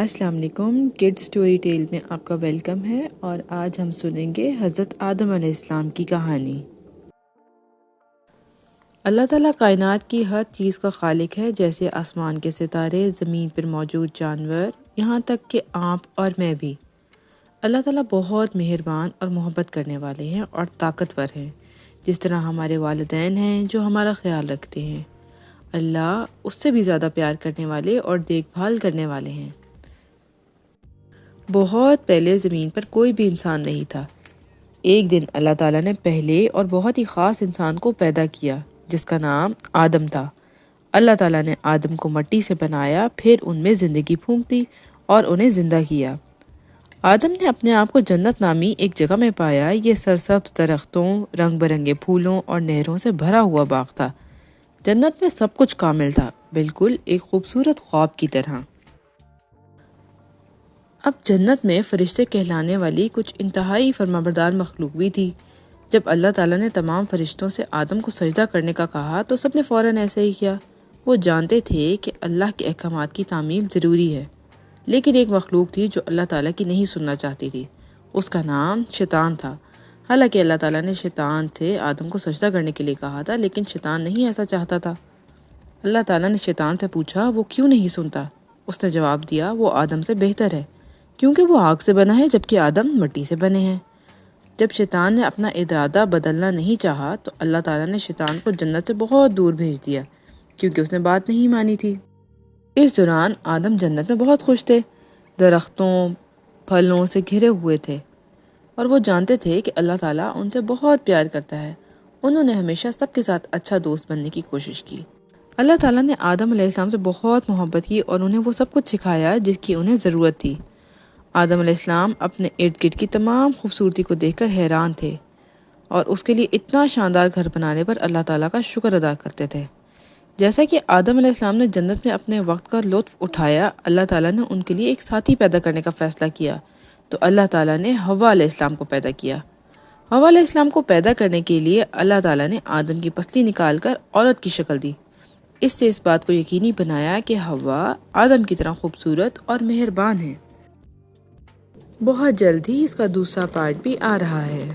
السلام علیکم، کڈ story tell میں آپ کا ویلکم ہے، اور آج ہم سنیں گے حضرت آدم علیہ السلام کی کہانی۔ اللہ تعالیٰ کائنات کی ہر چیز کا خالق ہے، جیسے آسمان کے ستارے، زمین پر موجود جانور، یہاں تک کہ آپ اور میں بھی۔ اللہ تعالیٰ بہت مہربان اور محبت کرنے والے ہیں اور طاقتور ہیں، جس طرح ہمارے والدین ہیں جو ہمارا خیال رکھتے ہیں۔ اللہ اس سے بھی زیادہ پیار کرنے والے اور دیکھ بھال کرنے والے ہیں۔ بہت پہلے زمین پر کوئی بھی انسان نہیں تھا۔ ایک دن اللہ تعالیٰ نے پہلے اور بہت ہی خاص انسان کو پیدا کیا، جس کا نام آدم تھا۔ اللہ تعالیٰ نے آدم کو مٹی سے بنایا، پھر ان میں زندگی پھونک دی اور انہیں زندہ کیا۔ آدم نے اپنے آپ کو جنت نامی ایک جگہ میں پایا۔ یہ سرسبز درختوں، رنگ برنگے پھولوں اور نہروں سے بھرا ہوا باغ تھا۔ جنت میں سب کچھ کامل تھا، بالکل ایک خوبصورت خواب کی طرح۔ اب جنت میں فرشتے کہلانے والی کچھ انتہائی فرمانبردار مخلوق بھی تھی۔ جب اللہ تعالیٰ نے تمام فرشتوں سے آدم کو سجدہ کرنے کا کہا تو سب نے فوراً ایسے ہی کیا۔ وہ جانتے تھے کہ اللہ کے احکامات کی تعمیل ضروری ہے، لیکن ایک مخلوق تھی جو اللہ تعالیٰ کی نہیں سننا چاہتی تھی۔ اس کا نام شیطان تھا۔ حالانکہ اللہ تعالیٰ نے شیطان سے آدم کو سجدہ کرنے کے لیے کہا تھا، لیکن شیطان نہیں ایسا چاہتا تھا۔ اللہ تعالیٰ نے شیطان سے پوچھا وہ کیوں نہیں سنتا؟ اس نے جواب دیا وہ آدم سے بہتر ہے، کیونکہ وہ آگ سے بنا ہے جبکہ آدم مٹی سے بنے ہیں۔ جب شیطان نے اپنا ارادہ بدلنا نہیں چاہا تو اللہ تعالیٰ نے شیطان کو جنت سے بہت دور بھیج دیا، کیونکہ اس نے بات نہیں مانی تھی۔ اس دوران آدم جنت میں بہت خوش تھے، درختوں، پھلوں سے گھرے ہوئے تھے، اور وہ جانتے تھے کہ اللہ تعالیٰ ان سے بہت پیار کرتا ہے۔ انہوں نے ہمیشہ سب کے ساتھ اچھا دوست بننے کی کوشش کی۔ اللہ تعالیٰ نے آدم علیہ السلام سے بہت محبت کی اور انہیں وہ سب کچھ سکھایا جس کی انہیں ضرورت تھی۔ آدم علیہ السلام اپنے ارد گرد کی تمام خوبصورتی کو دیکھ کر حیران تھے، اور اس کے لیے اتنا شاندار گھر بنانے پر اللہ تعالیٰ کا شکر ادا کرتے تھے۔ جیسا کہ آدم علیہ السلام نے جنت میں اپنے وقت کا لطف اٹھایا، اللہ تعالیٰ نے ان کے لیے ایک ساتھی پیدا کرنے کا فیصلہ کیا، تو اللہ تعالیٰ نے حوا علیہ السلام کو پیدا کیا۔ حوا علیہ السلام کو پیدا کرنے کے لیے اللہ تعالیٰ نے آدم کی پسلی نکال کر عورت کی شکل دی۔ اس سے اس بات کو یقینی بنایا کہ حوا آدم کی طرح خوبصورت اور مہربان ہے۔ بہت جلد ہی اس کا دوسرا پارٹ بھی آ رہا ہے۔